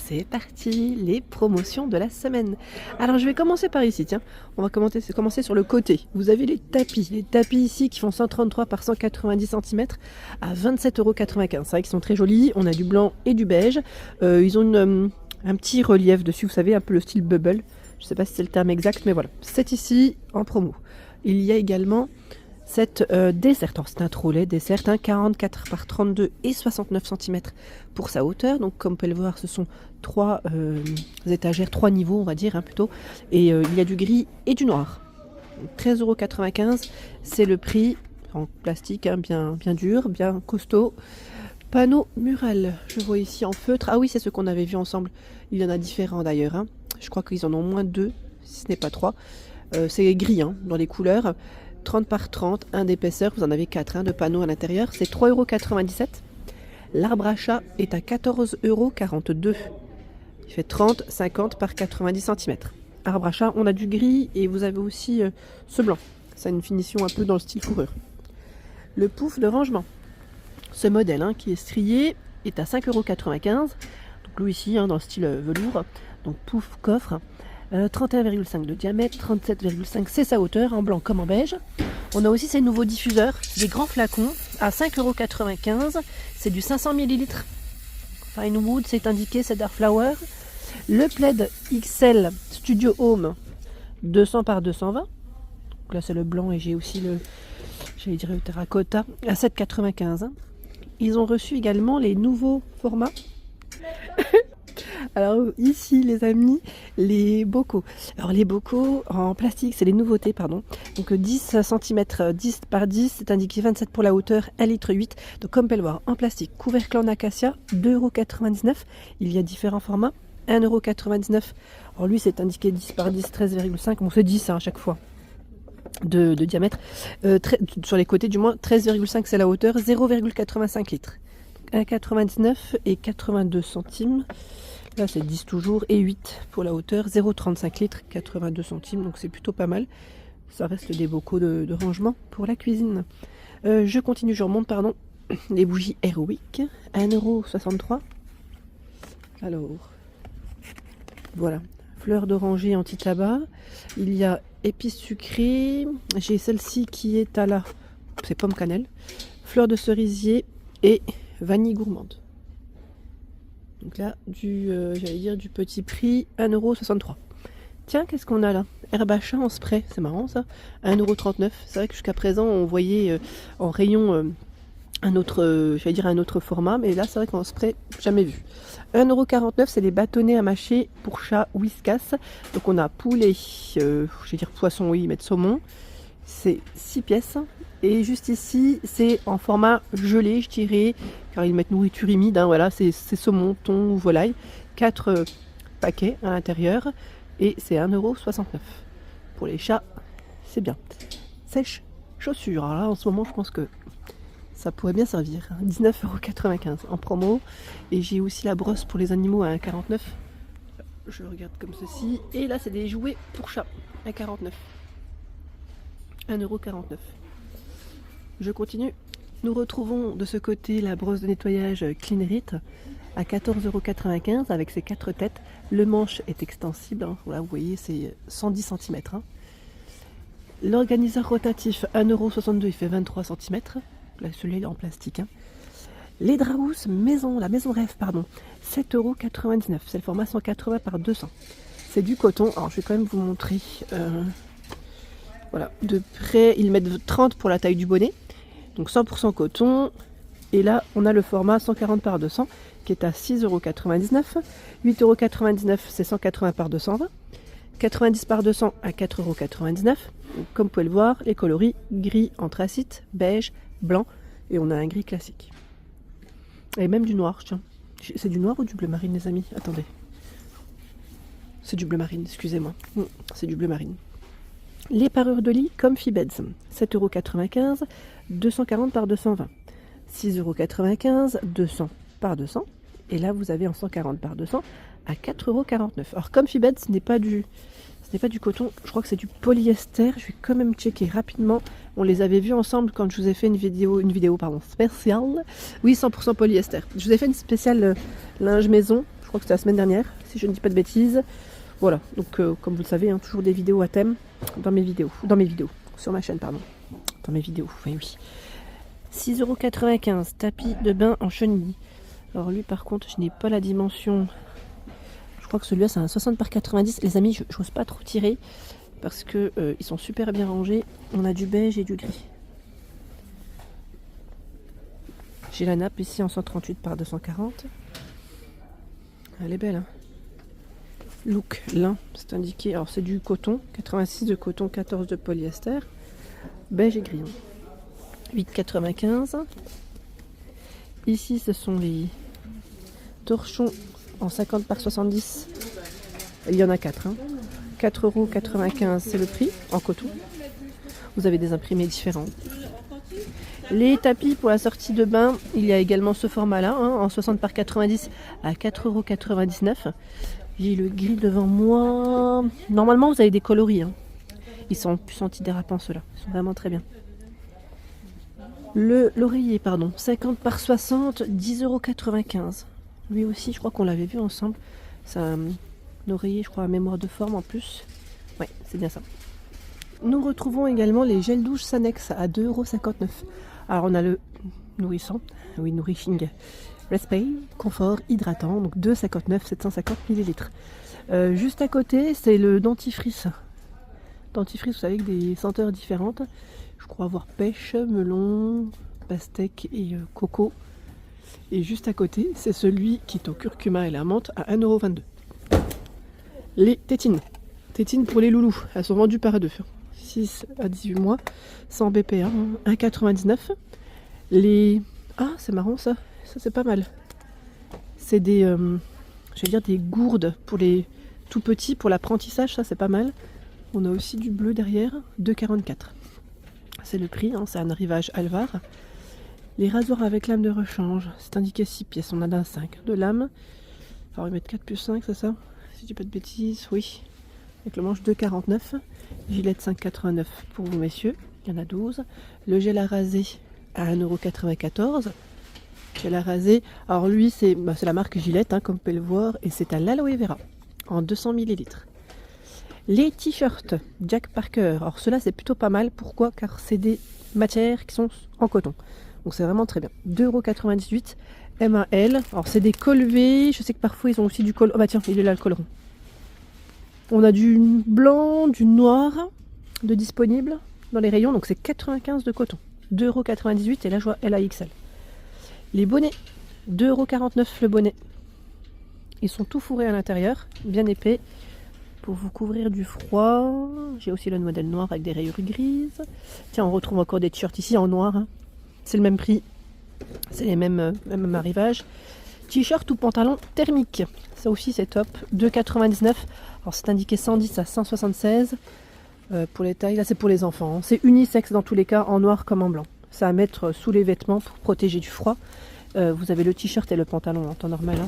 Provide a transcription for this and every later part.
c'est parti, les promotions de la semaine. Alors je vais commencer par ici, tiens. On va commencer sur le côté. Vous avez les tapis. Les tapis ici qui font 133 par 190 cm à 27,95 €. C'est vrai qu'ils sont très jolis. On a du blanc et du beige. Ils ont un petit relief dessus, vous savez, un peu le style bubble. Je ne sais pas si c'est le terme exact, mais voilà. C'est ici en promo. Il y a également cette dessert, c'est un trolley dessert, 44 par 32 et 69 cm pour sa hauteur. Donc comme vous pouvez le voir, ce sont trois étagères, trois niveaux on va dire plutôt. Et il y a du gris et du noir. 13,95 €, c'est le prix en plastique, bien dur, bien costaud. Panneau mural, je vois ici en feutre. Ah oui, c'est ce qu'on avait vu ensemble. Il y en a différents d'ailleurs. Je crois qu'ils en ont au moins 2, si ce n'est pas 3. C'est gris dans les couleurs. 30 par 30, 1 d'épaisseur, vous en avez 4 de panneaux à l'intérieur, c'est 3,97 €. L'arbre à chat est à 14,42 €. Il fait 30, 50 par 90 cm. Arbre à chat, on a du gris et vous avez aussi ce blanc. Ça a une finition un peu dans le style fourrure. Le pouf de rangement. Ce modèle qui est strié est à 5,95 €. Donc lui ici dans le style velours. Donc pouf coffre. 31,5 de diamètre, 37,5 c'est sa hauteur, en blanc comme en beige. On a aussi ces nouveaux diffuseurs, des grands flacons à 5,95 €. C'est du 500 ml. Fine Wood, c'est indiqué Cedar Flower. Le plaid XL Studio Home 200 par 220. Donc là c'est le blanc et j'ai aussi le terracotta à 7,95 €. Ils ont reçu également les nouveaux formats. Alors ici les amis, les bocaux. Alors les bocaux en plastique, c'est les nouveautés, pardon. Donc 10 cm, 10 par 10, c'est indiqué 27 pour la hauteur, 1,8 litre. Donc comme vous pouvez le voir, en plastique, couvercle en acacia, 2,99 €. Il y a différents formats, 1,99 €. Alors lui c'est indiqué 10 par 10, 13,5. Bon c'est 10 à chaque fois de diamètre. Sur les côtés du moins, 13,5 c'est la hauteur, 0,85 litres. 1,99 et 82 centimes. Là c'est 10 toujours et 8 pour la hauteur, 0,35 litres, 82 centimes, donc c'est plutôt pas mal. Ça reste des bocaux de rangement pour la cuisine. Je continue, je remonte, pardon. Les bougies Airwick, 1,63 €. Alors, voilà, fleur d'oranger anti-tabac. Il y a épices sucrées. J'ai celle-ci qui est à la... c'est pomme cannelle. Fleur de cerisier et vanille gourmande. Donc là, du petit prix, 1,63 €. Tiens, qu'est-ce qu'on a là? Herbe à chat en spray, c'est marrant ça. 1,39 €. C'est vrai que jusqu'à présent, on voyait en rayon un autre format, mais là, c'est vrai qu'en spray, jamais vu. 1,49 €, c'est les bâtonnets à mâcher pour chat Whiskas. Donc on a poulet, poisson, oui, mais de saumon. C'est 6 pièces. Et juste ici, c'est en format gelé, je dirais, car ils mettent nourriture humide. Voilà, c'est saumon, thon ou volaille. 4 paquets à l'intérieur. Et c'est 1,69 €. Pour les chats, c'est bien. Sèche chaussures. Alors là, en ce moment, je pense que ça pourrait bien servir. 19,95 € en promo. Et j'ai aussi la brosse pour les animaux à 1,49 €. Je regarde comme ceci. Et là, c'est des jouets pour chats à 1,49 €. 1,49 €. Je continue. Nous retrouvons de ce côté la brosse de nettoyage Cleanerit à 14,95 € avec ses 4 têtes. Le manche est extensible. Voilà, vous voyez, c'est 110 cm. L'organiseur rotatif 1,62 €, il fait 23 cm. Là, celui-là en plastique. Les Draous maison, la maison rêve, pardon, 7,99 €. C'est le format 180 par 200. C'est du coton. Alors, je vais quand même vous montrer. Voilà, de près, ils mettent 30 pour la taille du bonnet. Donc 100% coton. Et là, on a le format 140 par 200 qui est à 6,99 €. 8,99 €, c'est 180 par 220. 90 par 200 à 4,99 €. Donc, comme vous pouvez le voir, les coloris gris, anthracite, beige, blanc. Et on a un gris classique. Et même du noir, tiens. C'est du noir ou du bleu marine, les amis? Attendez. C'est du bleu marine, excusez-moi. C'est du bleu marine. Les parures de lit Comfy Beds, 7,95 €, 240 par 220. 6,95 €, 200 par 200. Et là, vous avez en 140 par 200 à 4,49 €. Alors, Comfy Beds, ce n'est pas du coton, je crois que c'est du polyester. Je vais quand même checker rapidement. On les avait vus ensemble quand je vous ai fait une vidéo spéciale. Oui, 100% polyester. Je vous ai fait une spéciale linge maison. Je crois que c'était la semaine dernière, si je ne dis pas de bêtises. Voilà, donc comme vous le savez, hein, toujours des vidéos à thème dans mes vidéos, sur ma chaîne, pardon. Dans mes vidéos, oui. 6,95 €, tapis de bain en chenille. Alors lui par contre, je n'ai pas la dimension. Je crois que celui-là c'est un 60 par 90. Les amis, je n'ose pas trop tirer parce que ils sont super bien rangés. On a du beige et du gris. J'ai la nappe ici en 138 par 240. Elle est belle, hein. Look lin, c'est indiqué. Alors c'est du coton, 86 de coton, 14 de polyester. Beige et gris. 8,95 €. Ici ce sont les torchons en 50 par 70. Il y en a 4. 4,95 € c'est le prix en coton. Vous avez des imprimés différents. Les tapis pour la sortie de bain, il y a également ce format-là, en 60 par 90 à 4,99 €. J'ai le gris devant moi. Normalement, vous avez des coloris. Ils sont plus antidérapants ceux-là. Ils sont vraiment très bien. L'oreiller, pardon, 50 par 60, 10,95 €. Lui aussi, je crois qu'on l'avait vu ensemble. C'est un oreiller, je crois, à mémoire de forme en plus. Ouais, c'est bien ça. Nous retrouvons également les gels douche Sanex à 2,59 €. Alors on a le nourrissant, oui, Nourishing Respect, confort hydratant, donc 2,59 €, 750 ml. Juste à côté, c'est le dentifrice. Dentifrice, vous savez, avec des senteurs différentes. Je crois avoir pêche, melon, pastèque et coco. Et juste à côté, c'est celui qui est au curcuma et la menthe à 1,22 €. Les tétines. Tétines pour les loulous. Elles sont vendues par deux. 6 à 18 mois, 100 BPA, 1,99 €. Les... Ah, c'est marrant ça. Ça, c'est pas mal. C'est des... je vais dire des gourdes pour les tout petits, pour l'apprentissage. Ça, c'est pas mal. On a aussi du bleu derrière, 2,44 €. C'est le prix, c'est un arrivage Alvar. Les rasoirs avec lame de rechange, c'est indiqué 6 pièces, on en a 5 de lame. Alors ils mettent 4 plus 5, c'est ça? Si je dis pas de bêtises, oui. Avec le manche 2,49 €. Gilette 5,89 € pour vous messieurs, il y en a 12. Le gel à raser à 1,94 €. Gel à raser, alors lui c'est la marque Gillette, comme vous pouvez le voir, et c'est à l'aloe vera en 200 ml. Les t-shirts Jack Parker, alors ceux-là c'est plutôt pas mal, pourquoi? Car c'est des matières qui sont en coton, donc c'est vraiment très bien. 2,98 €, MAL, alors c'est des col V, je sais que parfois ils ont aussi du col, oh bah tiens, il est là le col rond. On a du blanc, du noir de disponible dans les rayons, donc c'est 95 de coton, 2,98 € et là je vois LAXL. Les bonnets, 2,49 € le bonnet, ils sont tout fourrés à l'intérieur, bien épais, pour vous couvrir du froid. J'ai aussi le modèle noir avec des rayures grises. Tiens, on retrouve encore des t-shirts ici en noir. C'est le même prix. C'est les mêmes arrivages. T-shirt ou pantalon thermique. Ça aussi c'est top. 2,99 €. Alors c'est indiqué 110 à 176. Pour les tailles, là c'est pour les enfants. C'est unisexe dans tous les cas, en noir comme en blanc. C'est à mettre sous les vêtements pour protéger du froid. Vous avez le t-shirt et le pantalon en temps normal.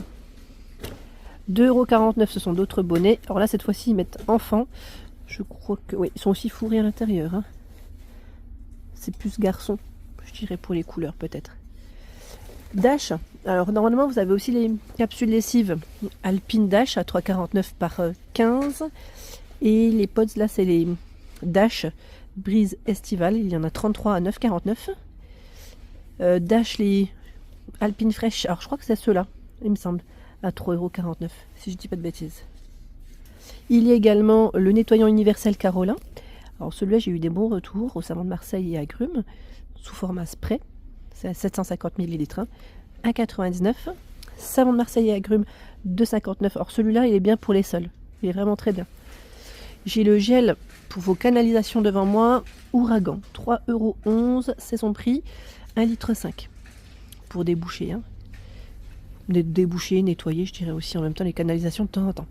2,49 €, ce sont d'autres bonnets. Alors là, cette fois-ci, ils mettent enfants. Je crois que... Oui, ils sont aussi fourrés à l'intérieur. C'est plus garçon, je dirais, pour les couleurs, peut-être. Dash. Alors, normalement, vous avez aussi les capsules lessives Alpine Dash à 3,49 par 15. Et les pods, là, c'est les Dash Brise Estivale. Il y en a 33 à 9,49. Dash, les Alpine Fresh. Alors, je crois que c'est ceux-là, il me semble. À 3,49 €, si je dis pas de bêtises. Il y a également le nettoyant universel Carolin. Alors celui-là, j'ai eu des bons retours au savon de Marseille et agrumes, sous format spray. C'est à 750 ml, 1,99 €. Savon de Marseille et agrumes, 2,59 €. Alors celui-là, il est bien pour les sols. Il est vraiment très bien. J'ai le gel pour vos canalisations devant moi, Ouragan, 3,11 €, c'est son prix, 1,5 litre pour déboucher. Déboucher, nettoyer, je dirais aussi en même temps les canalisations de temps en temps.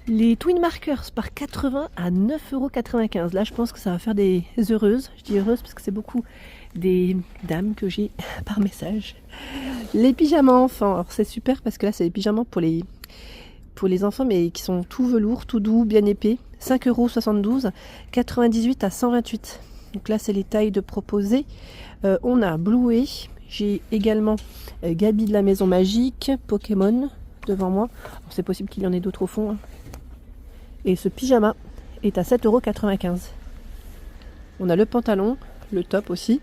Les Twin Markers par 80 à 9,95 €. Là, je pense que ça va faire des heureuses. Je dis heureuses parce que c'est beaucoup des dames que j'ai par message. Les pyjamas enfants. Alors, c'est super parce que là, c'est les pyjamas pour les enfants, mais qui sont tout velours, tout doux, bien épais. 5,72 €, 98 à 128. Donc là, c'est les tailles de proposer. On a Bluey. J'ai également Gabi de la Maison Magique, Pokémon, devant moi. C'est possible qu'il y en ait d'autres au fond. Hein. Et ce pyjama est à 7,95 €. On a le pantalon, le top aussi.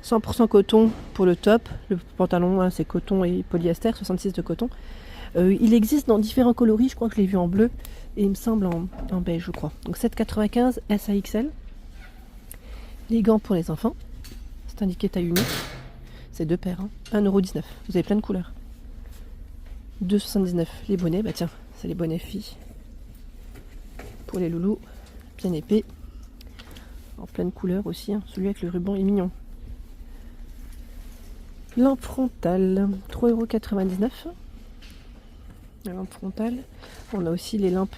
100% coton pour le top. Le pantalon, hein, c'est coton et polyester, 66 de coton. Il existe dans différents coloris. Je crois que je l'ai vu en bleu. Et il me semble en beige, je crois. Donc 7,95 S à XL. Les gants pour les enfants. C'est indiqué taille unique. C'est 2 paires. Hein. 1,19 €. Vous avez plein de couleurs. 2,79 € les bonnets. Bah tiens, c'est les bonnets filles. Pour les loulous. Bien épais. En pleine couleur aussi. Hein. Celui avec le ruban est mignon. Lampe frontale. 3,99 €. La lampe frontale. On a aussi les lampes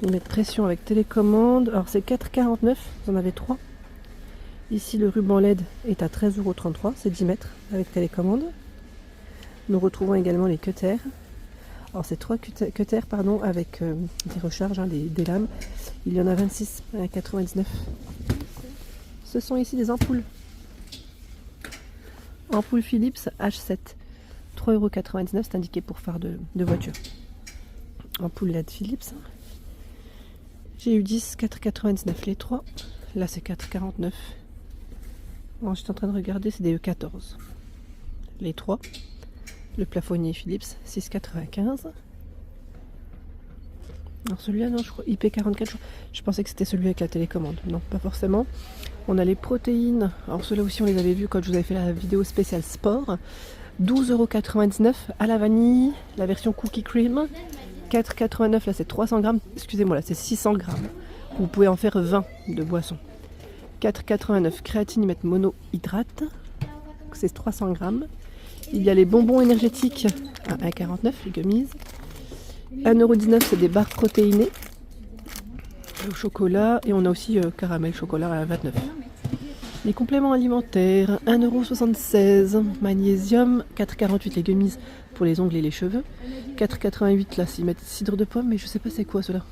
de mettre pression avec télécommande. Alors c'est 4,49 €. Vous en avez 3. Ici le ruban LED est à 13,33 €. C'est 10 mètres avec télécommande. Nous retrouvons également les cutters. Alors c'est 3 cutters pardon, avec des recharges, hein, des lames. Il y en a 26 à 99. Ce sont ici des ampoules. Ampoule Philips H7. 3,99 €, c'est indiqué pour phare de voiture. Ampoule LED Philips. J'ai eu 10, 4,99 les 3. Là c'est 4,49. Bon, je suis en train de regarder, c'est des E14. Les 3. Le plafonnier Philips, 6,95. Alors celui-là, non, je crois IP44. Je pensais que c'était celui avec la télécommande. Non, pas forcément. On a les protéines. Alors ceux-là aussi, on les avait vus quand je vous avais fait la vidéo spéciale sport. 12,99 € à la vanille. La version cookie cream. 4,89 €. Là, c'est 300 grammes. Excusez-moi, là, c'est 600 grammes. Vous pouvez en faire 20 de boissons. 4,89 € créatinimètre monohydrate. C'est 300 grammes. Il y a les bonbons énergétiques à 1,49 €, les gummies. 1,19 €, c'est des barres protéinées au chocolat. Et on a aussi caramel chocolat à 29 €. Les compléments alimentaires, 1,76 €. Magnésium, 4,48 € les gummies pour les ongles et les cheveux. 4,88 € là, ils mettent cidre de pomme, mais je sais pas c'est quoi cela.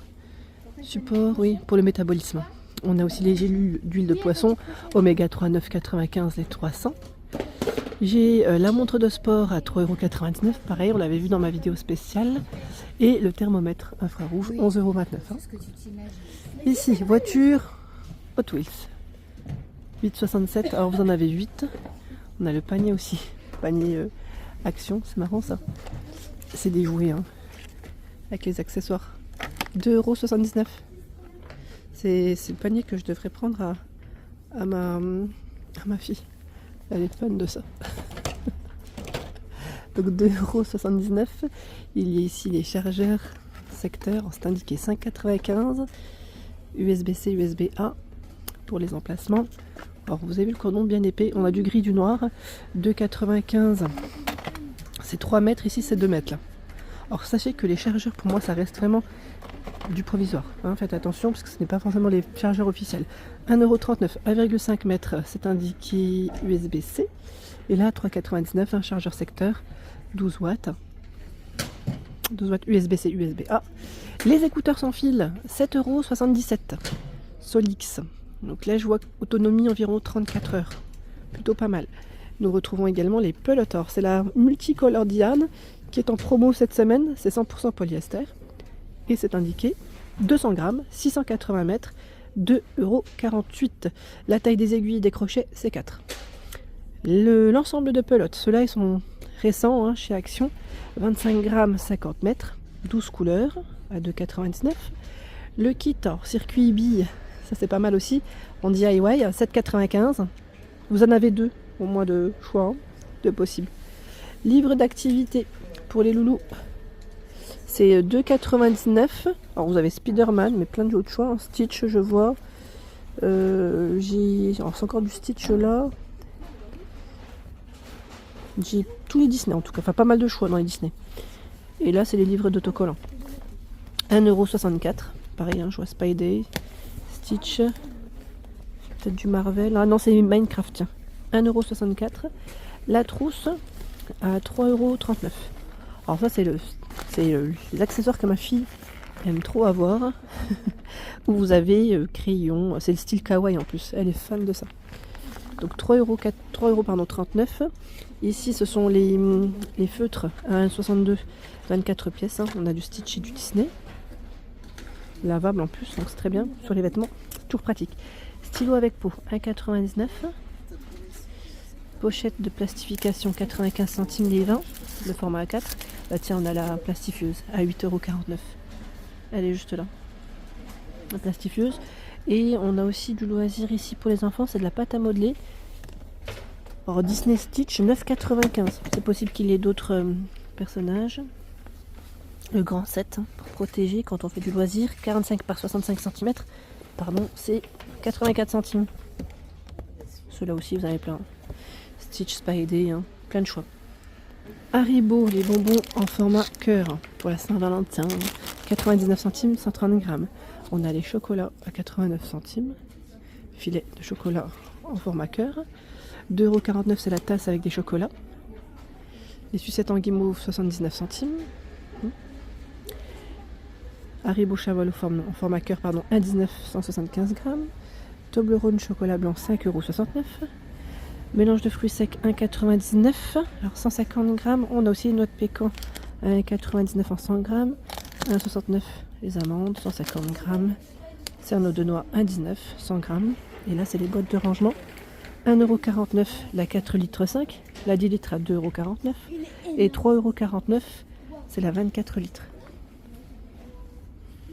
Support, oui, pour le métabolisme. On a aussi les gélules d'huile de poisson, oméga 3, 9,95 € les 300. J'ai la montre de sport à 3,99 €, pareil, on l'avait vu dans ma vidéo spéciale. Et le thermomètre infrarouge, 11,29 €. Hein. Ici, voiture Hot Wheels. 8,67 €, alors vous en avez 8. On a le panier aussi, panier action, c'est marrant ça. C'est des jouets, hein, avec les accessoires. 2,79 €. C'est le panier que je devrais prendre à ma fille. Elle est fan de ça. Donc 2,79 €. Il y a ici les chargeurs secteur. C'est indiqué 5,95 €. USB-C, USB-A pour les emplacements. Alors vous avez vu le cordon bien épais. On a du gris, du noir. 2,95 €. C'est 3 mètres. Ici c'est 2 mètres là. Alors sachez que les chargeurs pour moi ça reste vraiment du provisoire. Hein, faites attention parce que ce n'est pas forcément les chargeurs officiels. 1,39 €, 1,5 mètres, c'est indiqué USB-C. Et là 3,99 €, un chargeur secteur, 12 watts. 12 watts USB-C, USB-A. Les écouteurs sans fil, 7,77 €. Solix. Donc là je vois autonomie environ 34 heures. Plutôt pas mal. Nous retrouvons également les pelotes. C'est la Multicolor Diane qui est en promo cette semaine. C'est 100% polyester. Et c'est indiqué 200 grammes, 680 mètres, 2,48 €. La taille des aiguilles et des crochets, c'est 4. L'ensemble de pelotes, ceux-là ils sont récents hein, chez Action. 25 grammes, 50 mètres, 12 couleurs à 2,99 €. Le kit, alors, circuit bille, ça c'est pas mal aussi, en DIY, à 7,95 €. Vous en avez 2, au moins de choix, hein, de possible. Livre d'activité pour les loulous. C'est 2,99 €. Alors vous avez Spider-Man, mais plein d'autres choix. Un Stitch, je vois. Alors c'est encore du Stitch là. J'ai tous les Disney en tout cas. Enfin pas mal de choix dans les Disney. Et là c'est les livres d'autocollants. 1,64 €. Pareil, hein, je vois Spidey, Stitch. Peut-être du Marvel. Ah non, c'est Minecraft, tiens. 1,64 €. La trousse à 3,39 €. Alors ça c'est les accessoires que ma fille aime trop avoir. Où vous avez crayon, c'est le style kawaii en plus, elle est fan de ça. Donc 3,39 €. Ici, ce sont les feutres à 1,62 €, 24 pièces. Hein. On a du Stitch et du Disney. Lavable en plus, donc c'est très bien. Sur les vêtements, toujours pratique. Stylo avec peau, 1,99 €. Pochette de plastification, 95 centimes les 20, le format A4. Bah tiens, on a la plastifieuse à 8,49 €. Elle est juste là. La plastifieuse. Et on a aussi du loisir ici pour les enfants, c'est de la pâte à modeler. Alors Disney Stitch, 9,95 €. C'est possible qu'il y ait d'autres personnages. Le grand set, hein, pour protéger quand on fait du loisir, 45 par 65 cm. Pardon, c'est 84 centimes. Ceux-là aussi, vous en avez plein. Stitch, Spidey, hein, plein de choix. Haribo, les bonbons en format cœur pour la Saint-Valentin, 99 centimes, 130 grammes. On a les chocolats à 89 centimes, filet de chocolat en format cœur. 2,49 € c'est la tasse avec des chocolats. Les sucettes en guimauve, 79 centimes. Haribo Chaval en format cœur, pardon, 1,19 €, 175 grammes. Toblerone chocolat blanc, 5,69 €. Mélange de fruits secs, 1,99 €, alors 150 grammes. On a aussi une noix de pécan, 1,99 € en 100 grammes. 1,69 € les amandes, 150 grammes. Cerneau de noix, 1,19 €, 100 grammes. Et là, c'est les boîtes de rangement. 1,49 € la 4,5 litres. La 10 litres à 2,49 € et 3,49 € c'est la 24 litres.